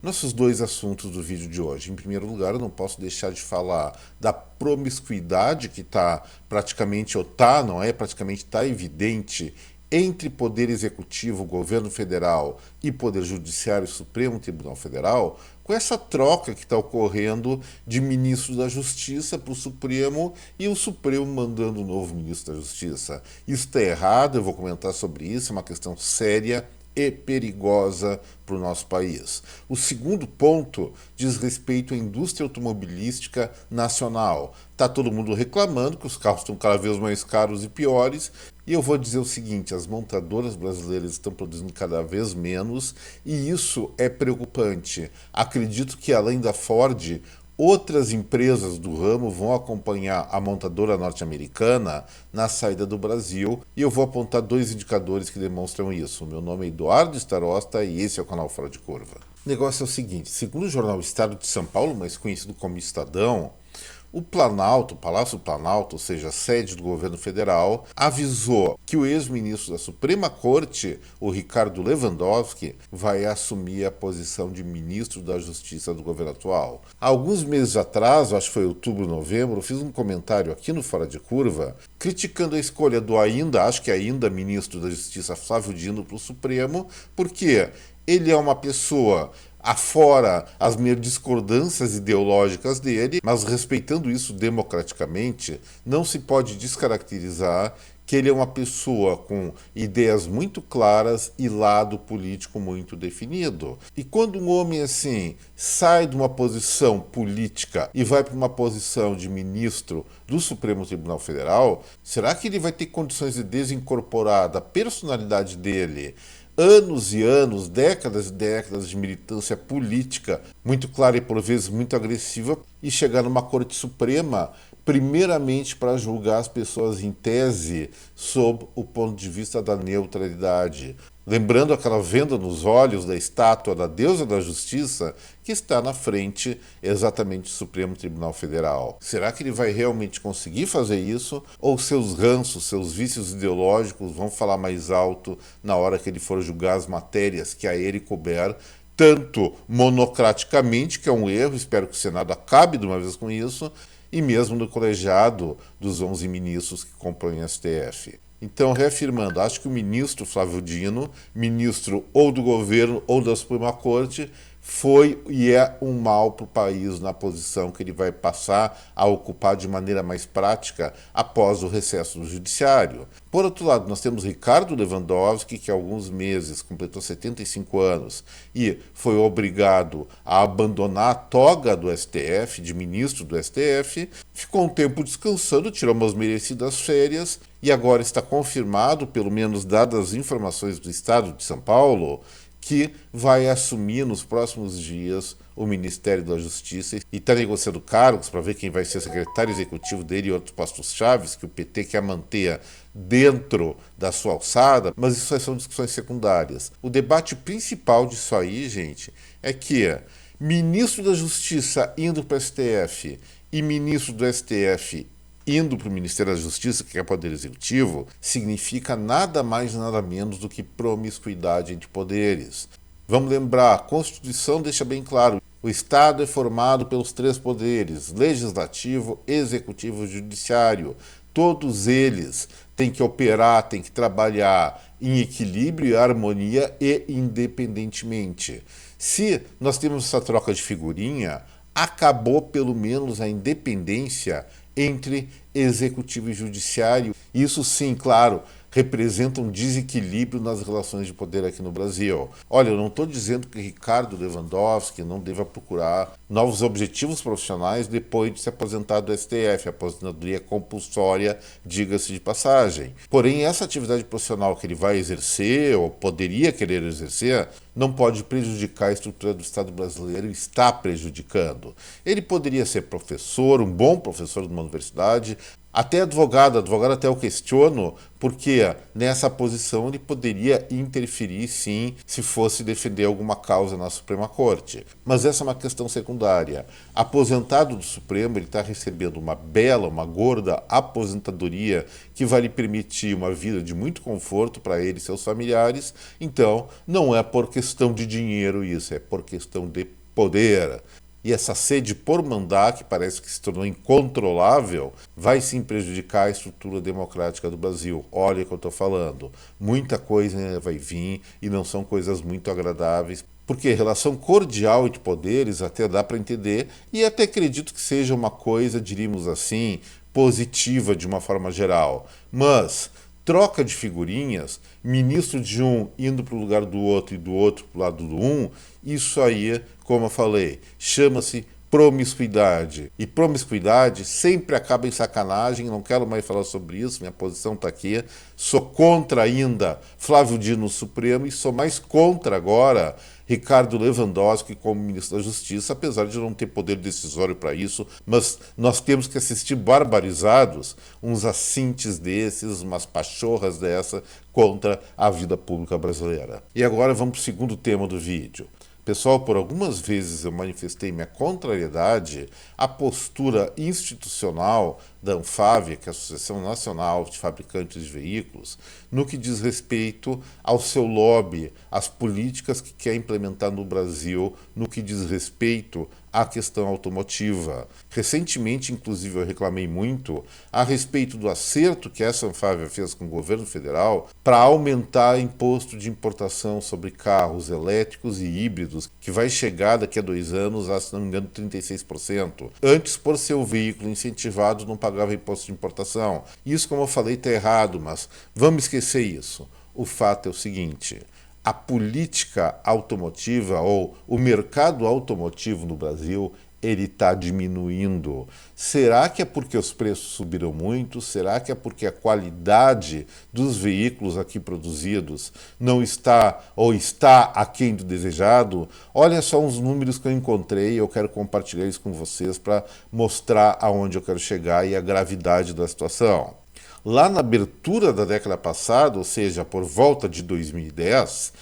Nossos dois assuntos do vídeo de hoje. Em primeiro lugar, eu não posso deixar de falar da promiscuidade que está praticamente, ou tá, não é? Praticamente está evidente entre Poder Executivo, Governo Federal e Poder Judiciário, Supremo Tribunal Federal, com essa troca que está ocorrendo de ministro da Justiça para o Supremo e o Supremo mandando um novo ministro da Justiça. Isso está errado, eu vou comentar sobre isso, é uma questão séria e perigosa para o nosso país. O segundo ponto diz respeito à indústria automobilística nacional. Está todo mundo reclamando que os carros estão cada vez mais caros e piores, e eu vou dizer o seguinte: as montadoras brasileiras estão produzindo cada vez menos, e isso é preocupante. Acredito que além da Ford, outras empresas do ramo vão acompanhar a montadora norte-americana na saída do Brasil, e eu vou apontar dois indicadores que demonstram isso. Meu nome é Eduardo Starosta e esse é o canal Fora de Curva. O negócio é o seguinte: segundo o jornal Estado de São Paulo, mais conhecido como Estadão, o Planalto, o Palácio do Planalto, ou seja, a sede do governo federal, avisou que o ex-ministro da Suprema Corte, o Ricardo Lewandowski, vai assumir a posição de ministro da Justiça do governo atual. Há alguns meses atrás, acho que foi outubro, novembro, eu fiz um comentário aqui no Fora de Curva criticando a escolha do ainda ministro da Justiça, Flávio Dino, para o Supremo, porque ele é uma pessoa afora as minhas discordâncias ideológicas dele, mas respeitando isso democraticamente, não se pode descaracterizar que ele é uma pessoa com ideias muito claras e lado político muito definido. E quando um homem assim sai de uma posição política e vai para uma posição de ministro do Supremo Tribunal Federal, será que ele vai ter condições de desincorporar da personalidade dele anos e anos, décadas e décadas de militância política muito clara e por vezes muito agressiva e chegar numa Corte Suprema primeiramente para julgar as pessoas em tese sob o ponto de vista da neutralidade? Lembrando aquela venda nos olhos da estátua da deusa da justiça que está na frente exatamente do Supremo Tribunal Federal. Será que ele vai realmente conseguir fazer isso? Ou seus ranços, seus vícios ideológicos vão falar mais alto na hora que ele for julgar as matérias que a ele couber, tanto monocraticamente, que é um erro, espero que o Senado acabe de uma vez com isso, e mesmo no colegiado dos 11 ministros que compõem o STF. Então, reafirmando, acho que o ministro Flávio Dino, ministro ou do governo ou da Suprema Corte, foi e é um mal para o país na posição que ele vai passar a ocupar de maneira mais prática após o recesso do judiciário. Por outro lado, nós temos Ricardo Lewandowski, que há alguns meses completou 75 anos e foi obrigado a abandonar a toga do STF, de ministro do STF, ficou um tempo descansando, tirou umas merecidas férias e agora está confirmado, pelo menos dadas as informações do Estado de São Paulo, que vai assumir nos próximos dias o Ministério da Justiça e está negociando cargos para ver quem vai ser secretário executivo dele e outros postos chaves que o PT quer manter dentro da sua alçada, mas isso são discussões secundárias. O debate principal disso aí, gente, é que ministro da Justiça indo para o STF e ministro do STF indo para o Ministério da Justiça, que é poder executivo, significa nada mais nada menos do que promiscuidade entre poderes. Vamos lembrar, a Constituição deixa bem claro, o Estado é formado pelos três poderes, legislativo, executivo e judiciário. Todos eles têm que operar, têm que trabalhar em equilíbrio e harmonia e independentemente. Se nós temos essa troca de figurinha, acabou pelo menos a independência entre executivo e judiciário. Isso sim, claro, representa um desequilíbrio nas relações de poder aqui no Brasil. Olha, eu não estou dizendo que Ricardo Lewandowski não deva procurar novos objetivos profissionais depois de se aposentar do STF, a aposentadoria compulsória, diga-se de passagem. Porém, essa atividade profissional que ele vai exercer, ou poderia querer exercer, não pode prejudicar a estrutura do Estado brasileiro e está prejudicando. Ele poderia ser professor, um bom professor de uma universidade, até advogado até eu questiono, porque nessa posição ele poderia interferir sim, se fosse defender alguma causa na Suprema Corte. Mas essa é uma questão secundária. Aposentado do Supremo, ele está recebendo uma bela, uma gorda aposentadoria que vai lhe permitir uma vida de muito conforto para ele e seus familiares, então não é porque questão de dinheiro isso, é por questão de poder. E essa sede por mandar, que parece que se tornou incontrolável, vai sim prejudicar a estrutura democrática do Brasil. Olha o que eu estou falando. Muita coisa vai vir e não são coisas muito agradáveis. Porque relação cordial entre poderes até dá para entender e até acredito que seja uma coisa, diríamos assim, positiva de uma forma geral. Mas troca de figurinhas, ministro de um indo para o lugar do outro e do outro para o lado do um, isso aí, como eu falei, chama-se promiscuidade. E promiscuidade sempre acaba em sacanagem, não quero mais falar sobre isso, minha posição está aqui. Sou contra ainda Flávio Dino no Supremo e sou mais contra agora Ricardo Lewandowski como ministro da Justiça, apesar de não ter poder decisório para isso, mas nós temos que assistir barbarizados uns assintes desses, umas pachorras dessa contra a vida pública brasileira. E agora vamos para o segundo tema do vídeo. Pessoal, por algumas vezes eu manifestei minha contrariedade à postura institucional da Anfávia, que é a Associação Nacional de Fabricantes de Veículos, no que diz respeito ao seu lobby, às políticas que quer implementar no Brasil, no que diz respeito à questão automotiva. Recentemente, inclusive, eu reclamei muito a respeito do acerto que essa Anfávia fez com o governo federal para aumentar o imposto de importação sobre carros elétricos e híbridos, que vai chegar daqui a 2 anos a, se não me engano, 36%. Antes, por ser o veículo incentivado, não pagava imposto de importação. Isso, como eu falei, está errado, mas vamos esquecer isso. O fato é o seguinte: a política automotiva ou o mercado automotivo no Brasil, ele está diminuindo. Será que é porque os preços subiram muito? Será que é porque a qualidade dos veículos aqui produzidos não está ou está aquém do desejado? Olha só uns números que eu encontrei, eu quero compartilhar isso com vocês para mostrar aonde eu quero chegar e a gravidade da situação. Lá na abertura da década passada, ou seja, por volta de 2010,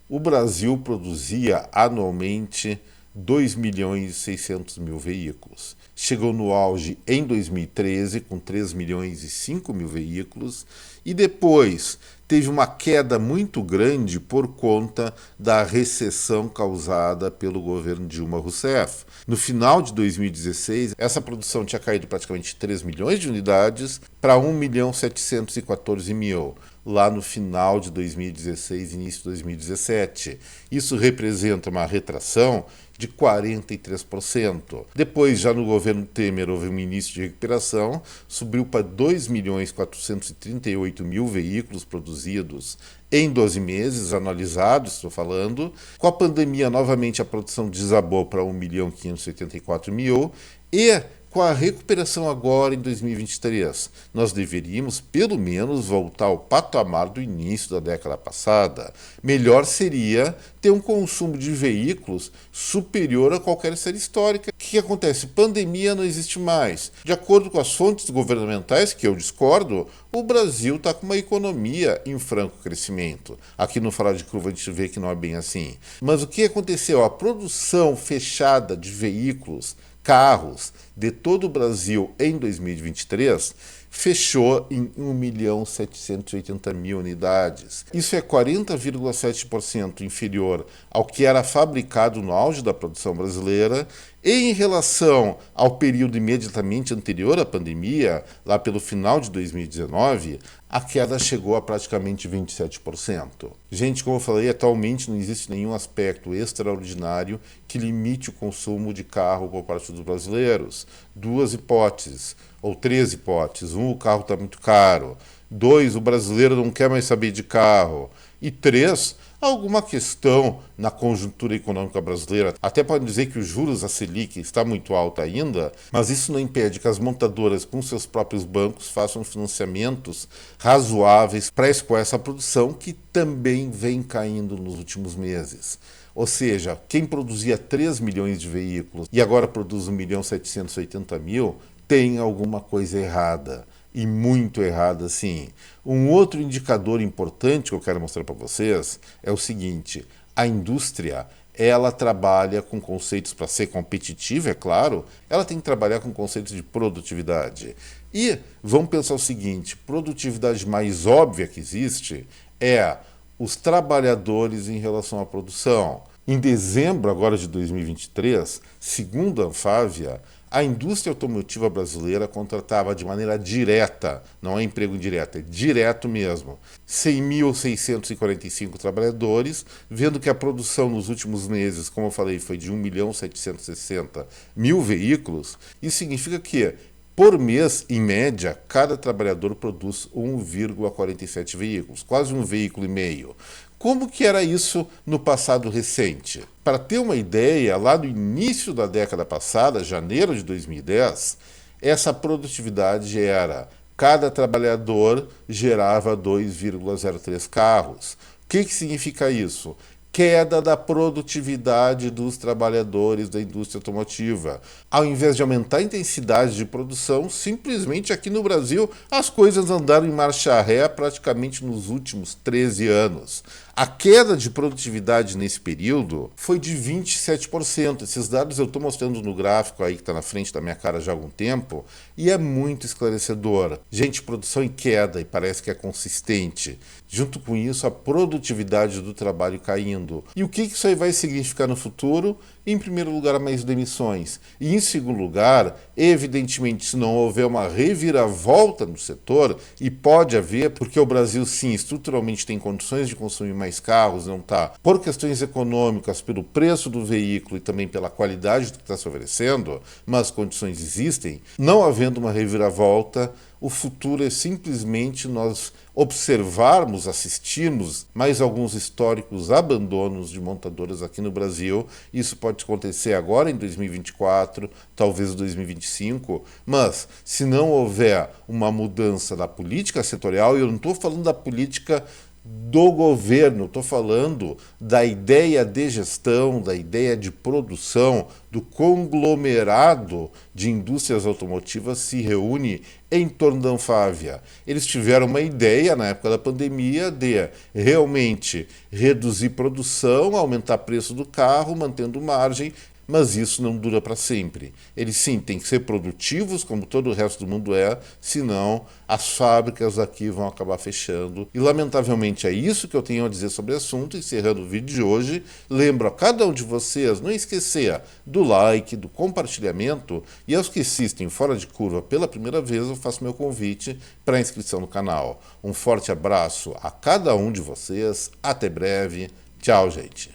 o Brasil produzia anualmente 2.600.000 veículos. Chegou no auge em 2013 com 3.005.000 veículos e depois teve uma queda muito grande por conta da recessão causada pelo governo Dilma Rousseff. No final de 2016, essa produção tinha caído praticamente 3 milhões de unidades para 1.714.000. Lá no final de 2016, início de 2017. Isso representa uma retração de 43%. Depois, já no governo Temer, houve um início de recuperação, subiu para 2.438.000 veículos produzidos em 12 meses, analisados, estou falando. Com a pandemia, novamente a produção desabou para 1.584.000 e com a recuperação agora em 2023, nós deveríamos pelo menos voltar ao patamar do início da década passada. Melhor seria ter um consumo de veículos superior a qualquer série histórica. O que acontece? Pandemia não existe mais. De acordo com as fontes governamentais, que eu discordo, o Brasil está com uma economia em franco crescimento. Aqui no Falar de Curva a gente vê que não é bem assim. Mas o que aconteceu? A produção fechada de veículos, carros de todo o Brasil em 2023 fechou em 1.780.000 unidades. Isso é 40,7% inferior ao que era fabricado no auge da produção brasileira. E em relação ao período imediatamente anterior à pandemia, lá pelo final de 2019, a queda chegou a praticamente 27%. Gente, como eu falei, atualmente não existe nenhum aspecto extraordinário que limite o consumo de carro por parte dos brasileiros. 2 hipóteses, ou 3 hipóteses. 1, o carro está muito caro. 2, o brasileiro não quer mais saber de carro. E 3, alguma questão na conjuntura econômica brasileira. Até pode dizer que os juros, a Selic, está muito alta ainda, mas isso não impede que as montadoras, com seus próprios bancos, façam financiamentos razoáveis para escoar essa produção, que também vem caindo nos últimos meses. Ou seja, quem produzia 3 milhões de veículos e agora produz 1.780.000, tem alguma coisa errada. E muito errada, sim. Um outro indicador importante que eu quero mostrar para vocês é o seguinte: a indústria, ela trabalha com conceitos, para ser competitiva, é claro, ela tem que trabalhar com conceitos de produtividade. E vamos pensar o seguinte: produtividade mais óbvia que existe é os trabalhadores em relação à produção. Em dezembro agora de 2023, segundo a Anfávia, a indústria automotiva brasileira contratava de maneira direta, não é emprego indireto, é direto mesmo, 100.645 trabalhadores, vendo que a produção nos últimos meses, como eu falei, foi de 1.760.000 veículos. Isso significa que, por mês, em média, cada trabalhador produz 1,47 veículos, quase um veículo e meio. Como que era isso no passado recente? Para ter uma ideia, lá no início da década passada, janeiro de 2010, essa produtividade era: cada trabalhador gerava 2,03 carros. O que significa isso? Queda da produtividade dos trabalhadores da indústria automotiva. Ao invés de aumentar a intensidade de produção, simplesmente aqui no Brasil as coisas andaram em marcha ré praticamente nos últimos 13 anos. A queda de produtividade nesse período foi de 27%. Esses dados eu estou mostrando no gráfico aí que está na frente da minha cara já há algum tempo e é muito esclarecedor. Gente, produção em queda e parece que é consistente. Junto com isso, a produtividade do trabalho caindo. E o que isso aí vai significar no futuro? Em primeiro lugar, mais demissões. E em segundo lugar, evidentemente, se não houver uma reviravolta no setor, e pode haver, porque o Brasil, sim, estruturalmente tem condições de consumir mais carros, não está, por questões econômicas, pelo preço do veículo e também pela qualidade do que está se oferecendo, mas condições existem, não havendo uma reviravolta, o futuro é simplesmente nós observarmos, assistirmos mais alguns históricos abandonos de montadoras aqui no Brasil. Isso pode acontecer agora em 2024, talvez em 2025, mas se não houver uma mudança da política setorial, e eu não estou falando da política do governo, estou falando da ideia de gestão, da ideia de produção, do conglomerado de indústrias automotivas se reúne em torno da Anfávia. Eles tiveram uma ideia na época da pandemia de realmente reduzir produção, aumentar o preço do carro, mantendo margem, mas isso não dura para sempre. Eles sim têm que ser produtivos, como todo o resto do mundo é, senão as fábricas aqui vão acabar fechando. E lamentavelmente é isso que eu tenho a dizer sobre o assunto. Encerrando o vídeo de hoje, lembro a cada um de vocês não esquecer do like, do compartilhamento, e aos que assistem fora de curva pela primeira vez, eu faço meu convite para a inscrição no canal. Um forte abraço a cada um de vocês, até breve, tchau, gente.